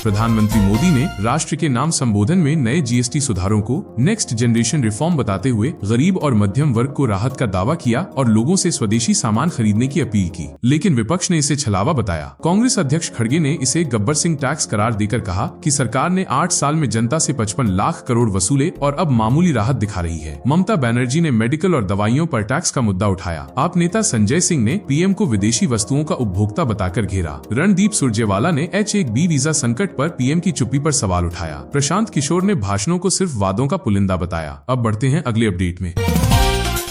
प्रधानमंत्री मोदी ने राष्ट्र के नाम संबोधन में नए जीएसटी सुधारों को नेक्स्ट जनरेशन रिफॉर्म बताते हुए गरीब और मध्यम वर्ग को राहत का दावा किया और लोगों से स्वदेशी सामान खरीदने की अपील की, लेकिन विपक्ष ने इसे छलावा बताया। कांग्रेस अध्यक्ष खड़गे ने इसे गब्बर सिंह टैक्स करार देकर कहा कि सरकार ने 8 साल में जनता से 55 लाख करोड़ वसूले और अब मामूली राहत दिखा रही है। ममता बनर्जी ने मेडिकल और दवाइयों पर टैक्स का मुद्दा उठाया। आप नेता संजय सिंह ने पीएम को विदेशी वस्तुओं का उपभोक्ता बताकर घेरा। रणदीप सुरजेवाला ने H-1B वीजा संकट पर पीएम की चुप्पी पर सवाल उठाया। प्रशांत किशोर ने भाषणों को सिर्फ वादों का पुलिंदा बताया। अब बढ़ते हैं अगले अपडेट में।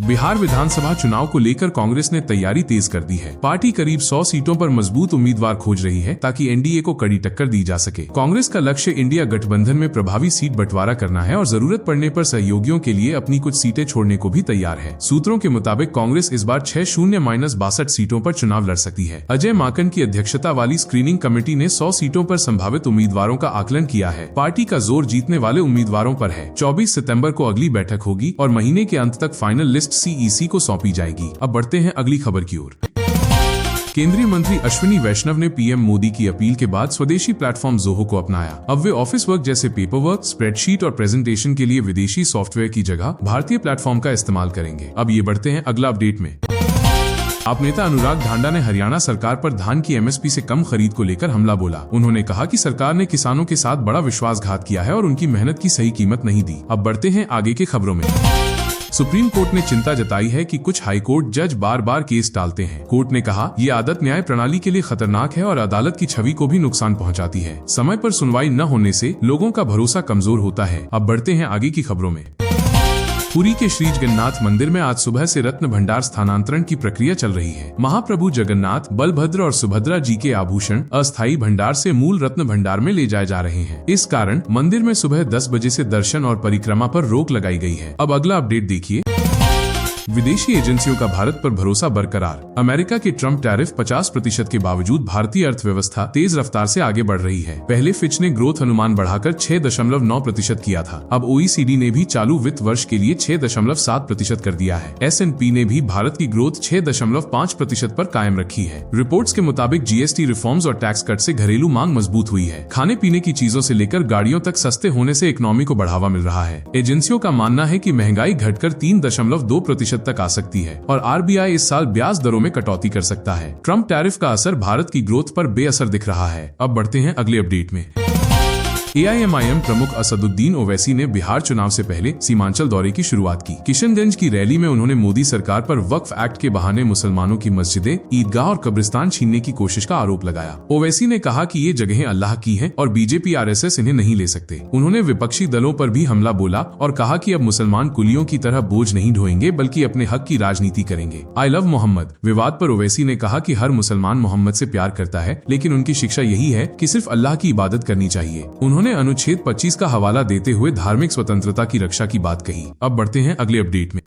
बिहार विधानसभा चुनाव को लेकर कांग्रेस ने तैयारी तेज कर दी है। पार्टी करीब 100 सीटों पर मजबूत उम्मीदवार खोज रही है ताकि एनडीए को कड़ी टक्कर दी जा सके। कांग्रेस का लक्ष्य इंडिया गठबंधन में प्रभावी सीट बंटवारा करना है और जरूरत पड़ने पर सहयोगियों के लिए अपनी कुछ सीटें छोड़ने को भी तैयार है। सूत्रों के मुताबिक कांग्रेस इस बार 6-0-62 सीटों पर चुनाव लड़ सकती है। अजय माकन की अध्यक्षता वाली स्क्रीनिंग कमेटी ने 100 सीटों पर संभावित उम्मीदवारों का आकलन किया है। पार्टी का जोर जीतने वाले उम्मीदवारों पर है। 24 सितंबर को अगली बैठक होगी और महीने के अंत तक फाइनल लिस्ट सीईसी को सौंपी जाएगी। अब बढ़ते हैं अगली खबर की ओर। केंद्रीय मंत्री अश्विनी वैष्णव ने पीएम मोदी की अपील के बाद स्वदेशी प्लेटफॉर्म जोहो को अपनाया। अब वे ऑफिस वर्क जैसे पेपर वर्क, स्प्रेडशीट और प्रेजेंटेशन के लिए विदेशी सॉफ्टवेयर की जगह भारतीय प्लेटफॉर्म का इस्तेमाल करेंगे। अब ये बढ़ते हैं अगला अपडेट में। आप नेता अनुराग ढांडा ने हरियाणा सरकार पर धान की एमएसपी से कम खरीद को लेकर हमला बोला। उन्होंने कहा कि सरकार ने किसानों के साथ बड़ा विश्वासघात किया है और उनकी मेहनत की सही कीमत नहीं दी। अब बढ़ते हैं आगे की खबरों में। सुप्रीम कोर्ट ने चिंता जताई है कि कुछ हाईकोर्ट जज बार बार केस टालते हैं। कोर्ट ने कहा ये आदत न्याय प्रणाली के लिए खतरनाक है और अदालत की छवि को भी नुकसान पहुंचाती है। समय पर सुनवाई न होने से लोगों का भरोसा कमजोर होता है। अब बढ़ते हैं आगे की खबरों में। पुरी के श्री जगन्नाथ मंदिर में आज सुबह से रत्न भंडार स्थानांतरण की प्रक्रिया चल रही है। महाप्रभु जगन्नाथ, बलभद्र और सुभद्रा जी के आभूषण अस्थायी भंडार से मूल रत्न भंडार में ले जाए जा रहे हैं। इस कारण मंदिर में सुबह 10 बजे से दर्शन और परिक्रमा पर रोक लगाई गई है। अब अगला अपडेट देखिए। विदेशी एजेंसियों का भारत पर भरोसा बरकरार। अमेरिका के ट्रम्प टैरिफ 50% के बावजूद भारतीय अर्थव्यवस्था तेज रफ्तार से आगे बढ़ रही है। पहले फिच ने ग्रोथ अनुमान बढ़ाकर 6.9% किया था। अब ओईसीडी ने भी चालू वित्त वर्ष के लिए 6.7% कर दिया है। S&P ने भी भारत की ग्रोथ 6.5% पर कायम रखी है। रिपोर्ट्स के मुताबिक जीएसटी रिफॉर्म्स और टैक्स कट से घरेलू मांग मजबूत हुई है। खाने पीने की चीजों से लेकर गाड़ियों तक सस्ते होने से इकोनॉमी को बढ़ावा मिल रहा है। एजेंसियों का मानना है कि महंगाई घटकर 3.2% तक आ सकती है और आरबीआई इस साल ब्याज दरों में कटौती कर सकता है। ट्रम्प टैरिफ का असर भारत की ग्रोथ पर बेअसर दिख रहा है। अब बढ़ते हैं अगले अपडेट में। AIMIM प्रमुख असदुद्दीन ओवैसी ने बिहार चुनाव से पहले सीमांचल दौरे की शुरुआत की। किशनगंज की रैली में उन्होंने मोदी सरकार पर वक्फ एक्ट के बहाने मुसलमानों की मस्जिदें, ईदगाह और कब्रिस्तान छीनने की कोशिश का आरोप लगाया। ओवैसी ने कहा कि ये जगहें अल्लाह की हैं और बीजेपी RSS इन्हें नहीं ले सकते। उन्होंने विपक्षी दलों पर भी हमला बोला और कहा कि अब मुसलमान कुलियों की तरह बोझ नहीं ढोएंगे बल्कि अपने हक की राजनीति करेंगे। आई लव मोहम्मद विवाद पर ओवैसी ने कहा कि हर मुसलमान मोहम्मद से प्यार करता है, लेकिन उनकी शिक्षा यही है कि सिर्फ अल्लाह की इबादत करनी चाहिए। उन्होंने अनुच्छेद 25 का हवाला देते हुए धार्मिक स्वतंत्रता की रक्षा की बात कही। अब बढ़ते हैं अगले अपडेट में।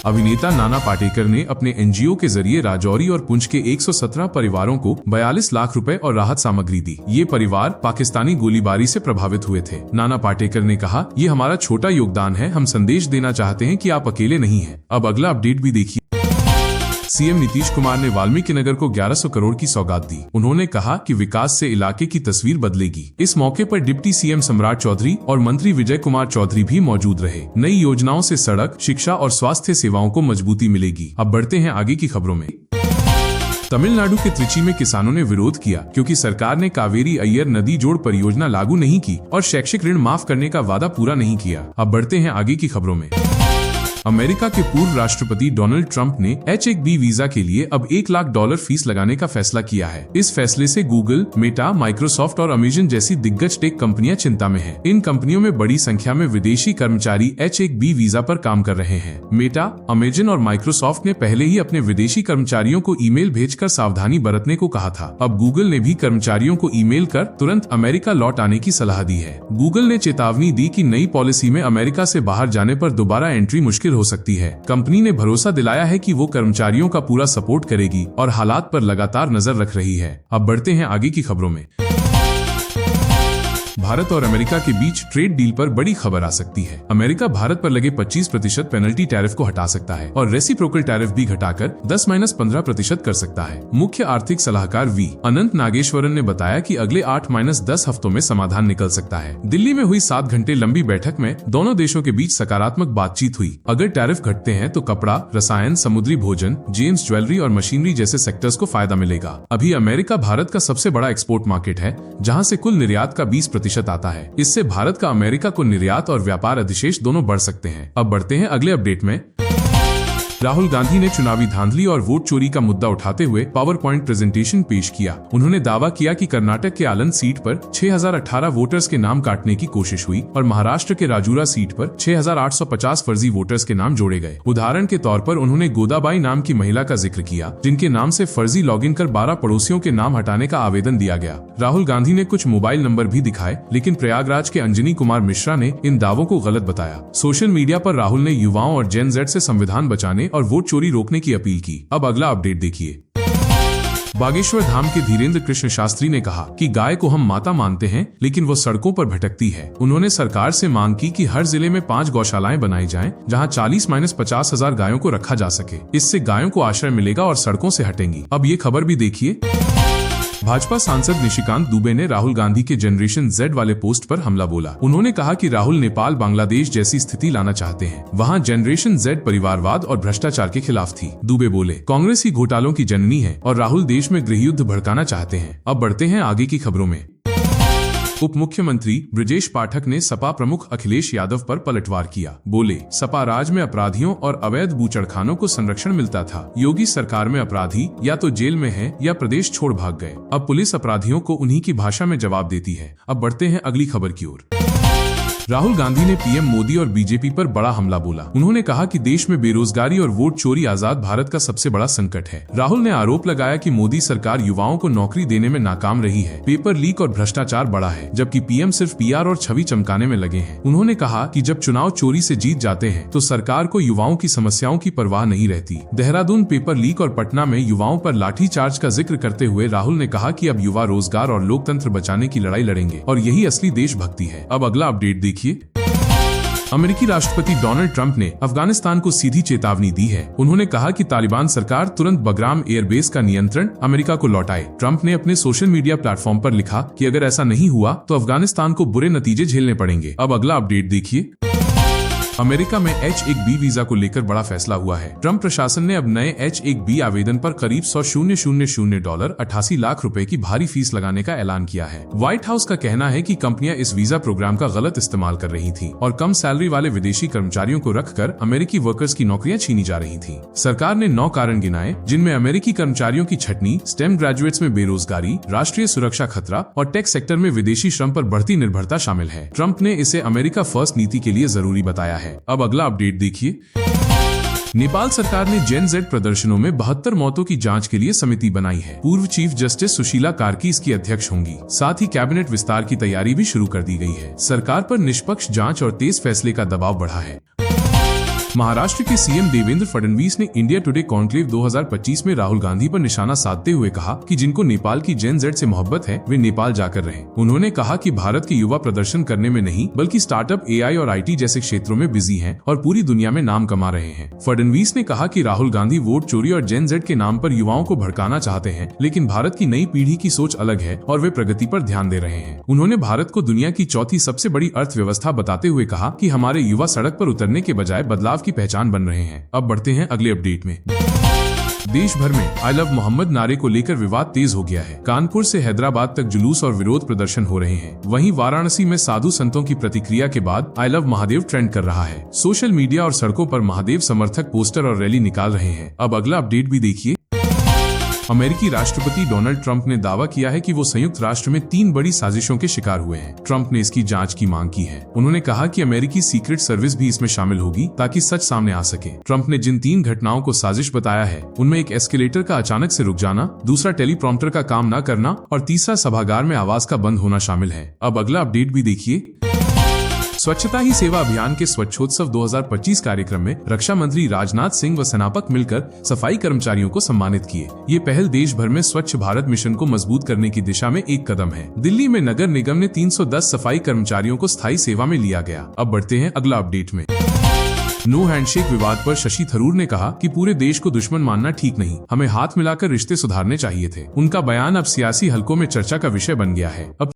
अभिनेता नाना पाटेकर ने अपने एनजीओ के जरिए राजौरी और पुंछ के 117 परिवारों को 42 लाख रुपए और राहत सामग्री दी। ये परिवार पाकिस्तानी गोलीबारी से प्रभावित हुए थे। नाना पाटेकर ने कहा, ये हमारा छोटा योगदान है, हम संदेश देना चाहते हैं कि आप अकेले नहीं हैं। अब अगला अपडेट भी देखिए। सीएम नीतीश कुमार ने वाल्मीकि नगर को 1100 करोड़ की सौगात दी। उन्होंने कहा कि विकास से इलाके की तस्वीर बदलेगी। इस मौके पर डिप्टी सीएम सम्राट चौधरी और मंत्री विजय कुमार चौधरी भी मौजूद रहे। नई योजनाओं से सड़क, शिक्षा और स्वास्थ्य सेवाओं को मजबूती मिलेगी। अब बढ़ते हैं आगे की खबरों में। तमिलनाडु के त्रिची में किसानों ने विरोध किया क्योंकि सरकार ने कावेरी अय्यर नदी जोड़ परियोजना लागू नहीं की और शैक्षिक ऋण माफ करने का वादा पूरा नहीं किया। अब बढ़ते हैं आगे की खबरों में। अमेरिका के पूर्व राष्ट्रपति डोनाल्ड ट्रंप ने H-1B वीजा के लिए अब $1 लाख फीस लगाने का फैसला किया है। इस फैसले से गूगल, मेटा, माइक्रोसॉफ्ट और अमेजन जैसी दिग्गज टेक कंपनियां चिंता में हैं। इन कंपनियों में बड़ी संख्या में विदेशी कर्मचारी H-1B वीजा पर काम कर रहे हैं। मेटा, अमेजन और माइक्रोसॉफ्ट ने पहले ही अपने विदेशी कर्मचारियों को ईमेल भेजकर सावधानी बरतने को कहा था। अब गूगल ने भी कर्मचारियों को ईमेल कर तुरंत अमेरिका लौट आने की सलाह दी है। गूगल ने चेतावनी दी कि नई पॉलिसी में अमेरिका से बाहर जाने पर दोबारा एंट्री मुश्किल हो सकती है। कंपनी ने भरोसा दिलाया है कि वो कर्मचारियों का पूरा सपोर्ट करेगी और हालात पर लगातार नजर रख रही है। अब बढ़ते हैं आगे की खबरों में। भारत और अमेरिका के बीच ट्रेड डील पर बड़ी खबर आ सकती है। अमेरिका भारत पर लगे 25% पेनल्टी टैरिफ को हटा सकता है और रेसिप्रोकल टैरिफ भी घटाकर 10-15% कर सकता है। मुख्य आर्थिक सलाहकार वी अनंत नागेश्वरन ने बताया कि अगले 8-10 हफ्तों में समाधान निकल सकता है। दिल्ली में हुई 7 घंटे लंबी बैठक में दोनों देशों के बीच सकारात्मक बातचीत हुई। अगर टैरिफ घटते हैं तो कपड़ा, रसायन, समुद्री भोजन, जेम्स ज्वेलरी और मशीनरी जैसे सेक्टर्स को फायदा मिलेगा। अभी अमेरिका भारत का सबसे बड़ा एक्सपोर्ट मार्केट है, जहां से कुल निर्यात का 20% आता है। इससे भारत का अमेरिका को निर्यात और व्यापार अधिशेष दोनों बढ़ सकते हैं। अब बढ़ते हैं अगले अपडेट में। राहुल गांधी ने चुनावी धांधली और वोट चोरी का मुद्दा उठाते हुए पावर पॉइंट प्रेजेंटेशन पेश किया। उन्होंने दावा किया कि कर्नाटक के आलन सीट पर 6018 वोटर्स के नाम काटने की कोशिश हुई और महाराष्ट्र के राजूरा सीट पर 6850 फर्जी वोटर्स के नाम जोड़े गए। उदाहरण के तौर पर उन्होंने गोदाबाई नाम की महिला का जिक्र किया, जिनके नाम से फर्जी लॉगिन कर 12 पड़ोसियों के नाम हटाने का आवेदन दिया गया। राहुल गांधी ने कुछ मोबाइल नंबर भी दिखाए, लेकिन प्रयागराज के अंजनी कुमार मिश्रा ने इन दावों को गलत बताया। सोशल मीडिया पर राहुल ने युवाओं और जेन जेड से संविधान बचाने और वोट चोरी रोकने की अपील की। अब अगला अपडेट देखिए। बागेश्वर धाम के धीरेन्द्र कृष्ण शास्त्री ने कहा कि गाय को हम माता मानते हैं, लेकिन वो सड़कों पर भटकती है। उन्होंने सरकार से मांग की कि हर जिले में 5 गौशालाएं बनाई जाएं, जहां 40-50 हजार गायों को रखा जा सके। इससे गायों को आश्रय मिलेगा और सड़कों से हटेंगी। अब ये खबर भी देखिए। भाजपा सांसद निशिकांत दुबे ने राहुल गांधी के जनरेशन जेड वाले पोस्ट पर हमला बोला। उन्होंने कहा कि राहुल नेपाल बांग्लादेश जैसी स्थिति लाना चाहते हैं। वहां जनरेशन जेड परिवारवाद और भ्रष्टाचार के खिलाफ थी। दुबे बोले, कांग्रेस ही घोटालों की जननी है और राहुल देश में गृहयुद्ध भड़काना चाहते हैं। अब बढ़ते हैं आगे की खबरों में। उप मुख्यमंत्री ब्रजेश पाठक ने सपा प्रमुख अखिलेश यादव पर पलटवार किया। बोले, सपा राज में अपराधियों और अवैध बूचड़खानों को संरक्षण मिलता था। योगी सरकार में अपराधी या तो जेल में है या प्रदेश छोड़ भाग गए। अब पुलिस अपराधियों को उन्हीं की भाषा में जवाब देती है। अब बढ़ते हैं अगली खबर की ओर। राहुल गांधी ने पीएम मोदी और बीजेपी पर बड़ा हमला बोला। उन्होंने कहा कि देश में बेरोजगारी और वोट चोरी आजाद भारत का सबसे बड़ा संकट है। राहुल ने आरोप लगाया कि मोदी सरकार युवाओं को नौकरी देने में नाकाम रही है। पेपर लीक और भ्रष्टाचार बढ़ा है, जबकि पीएम सिर्फ पीआर और छवि चमकाने में लगे हैं। उन्होंने कहा कि जब चुनाव चोरी से जीत जाते हैं तो सरकार को युवाओं की समस्याओं की परवाह नहीं रहती। देहरादून पेपर लीक और पटना में युवाओं पर लाठीचार्ज का जिक्र करते हुए राहुल ने कहा कि अब युवा रोजगार और लोकतंत्र बचाने की लड़ाई लड़ेंगे और यही असली देशभक्ति है। अब अगला अपडेट देखिए। अमेरिकी राष्ट्रपति डोनाल्ड ट्रंप ने अफगानिस्तान को सीधी चेतावनी दी है। उन्होंने कहा कि तालिबान सरकार तुरंत बगराम एयरबेस का नियंत्रण अमेरिका को लौटाए। ट्रंप ने अपने सोशल मीडिया प्लेटफॉर्म पर लिखा कि अगर ऐसा नहीं हुआ तो अफगानिस्तान को बुरे नतीजे झेलने पड़ेंगे। अब अगला अपडेट देखिए। अमेरिका में H-1B वीजा को लेकर बड़ा फैसला हुआ है। ट्रंप प्रशासन ने अब नए H-1B आवेदन पर करीब $100,000 88 लाख रुपए की भारी फीस लगाने का ऐलान किया है। व्हाइट हाउस का कहना है कि कंपनियां इस वीजा प्रोग्राम का गलत इस्तेमाल कर रही थी और कम सैलरी वाले विदेशी कर्मचारियों को रखकर अमेरिकी वर्कर्स की नौकरियां छीनी जा रही थी। सरकार ने 9 कारण गिनाए, जिनमें अमेरिकी कर्मचारियों की छटनी, स्टेम ग्रेजुएट्स में बेरोजगारी, राष्ट्रीय सुरक्षा खतरा और टेक सेक्टर में विदेशी श्रम पर बढ़ती निर्भरता शामिल है। ट्रंप ने इसे अमेरिका फर्स्ट नीति के लिए जरूरी बताया है। अब अगला अपडेट देखिए। नेपाल सरकार ने जेन जेड प्रदर्शनों में 72 मौतों की जांच के लिए समिति बनाई है। पूर्व चीफ जस्टिस सुशीला कार्की इसकी अध्यक्ष होंगी। साथ ही कैबिनेट विस्तार की तैयारी भी शुरू कर दी गई है। सरकार पर निष्पक्ष जांच और तेज फैसले का दबाव बढ़ा है। महाराष्ट्र के सीएम देवेंद्र फडणवीस ने इंडिया टुडे कॉन्क्लेव 2025 में राहुल गांधी पर निशाना साधते हुए कहा कि जिनको नेपाल की जेन जेड से मोहब्बत है वे नेपाल जाकर रहें। उन्होंने कहा कि भारत के युवा प्रदर्शन करने में नहीं बल्कि स्टार्टअप, एआई और आईटी जैसे क्षेत्रों में बिजी हैं और पूरी दुनिया में नाम कमा रहे हैं। फडणवीस ने कहा कि राहुल गांधी वोट चोरी और जेन जेड के नाम पर युवाओं को भड़काना चाहते हैं, लेकिन भारत की नई पीढ़ी की सोच अलग है और वे प्रगति पर ध्यान दे रहे हैं। उन्होंने भारत को दुनिया की चौथी सबसे बड़ी अर्थव्यवस्था बताते हुए कहा कि हमारे युवा सड़क पर उतरने के बजाय बदलाव की पहचान बन रहे हैं। अब बढ़ते हैं अगले अपडेट में। देश भर में आई लव मोहम्मद नारे को लेकर विवाद तेज हो गया है। कानपुर से हैदराबाद तक जुलूस और विरोध प्रदर्शन हो रहे हैं। वहीं वाराणसी में साधु संतों की प्रतिक्रिया के बाद आई लव महादेव ट्रेंड कर रहा है। सोशल मीडिया और सड़कों पर महादेव समर्थक पोस्टर और रैली निकाल रहे हैं। अब अगला अपडेट भी देखिए। अमेरिकी राष्ट्रपति डोनाल्ड ट्रंप ने दावा किया है कि वो संयुक्त राष्ट्र में 3 बड़ी साजिशों के शिकार हुए हैं। ट्रंप ने इसकी जांच की मांग की है। उन्होंने कहा कि अमेरिकी सीक्रेट सर्विस भी इसमें शामिल होगी ताकि सच सामने आ सके। ट्रंप ने जिन 3 घटनाओं को साजिश बताया है उनमें एक एस्केलेटर का अचानक से रुक जाना, दूसरा टेलीप्रॉम्प्टर का काम न करना और तीसरा सभागार में आवाज का बंद होना शामिल है। अब अगला अपडेट भी देखिए। स्वच्छता ही सेवा अभियान के स्वच्छोत्सव 2025 कार्यक्रम में रक्षा मंत्री राजनाथ सिंह व सेनापक मिलकर सफाई कर्मचारियों को सम्मानित किए। ये पहल देश भर में स्वच्छ भारत मिशन को मजबूत करने की दिशा में एक कदम है। दिल्ली में नगर निगम ने 310 सफाई कर्मचारियों को स्थायी सेवा में लिया गया। अब बढ़ते हैं अगला अपडेट में। नो हैंडशेक विवाद पर शशि थरूर ने कहा कि पूरे देश को दुश्मन मानना ठीक नहीं, हमें हाथ मिलाकर रिश्ते सुधारने चाहिए थे। उनका बयान अब सियासी हलकों में चर्चा का विषय बन गया है। अब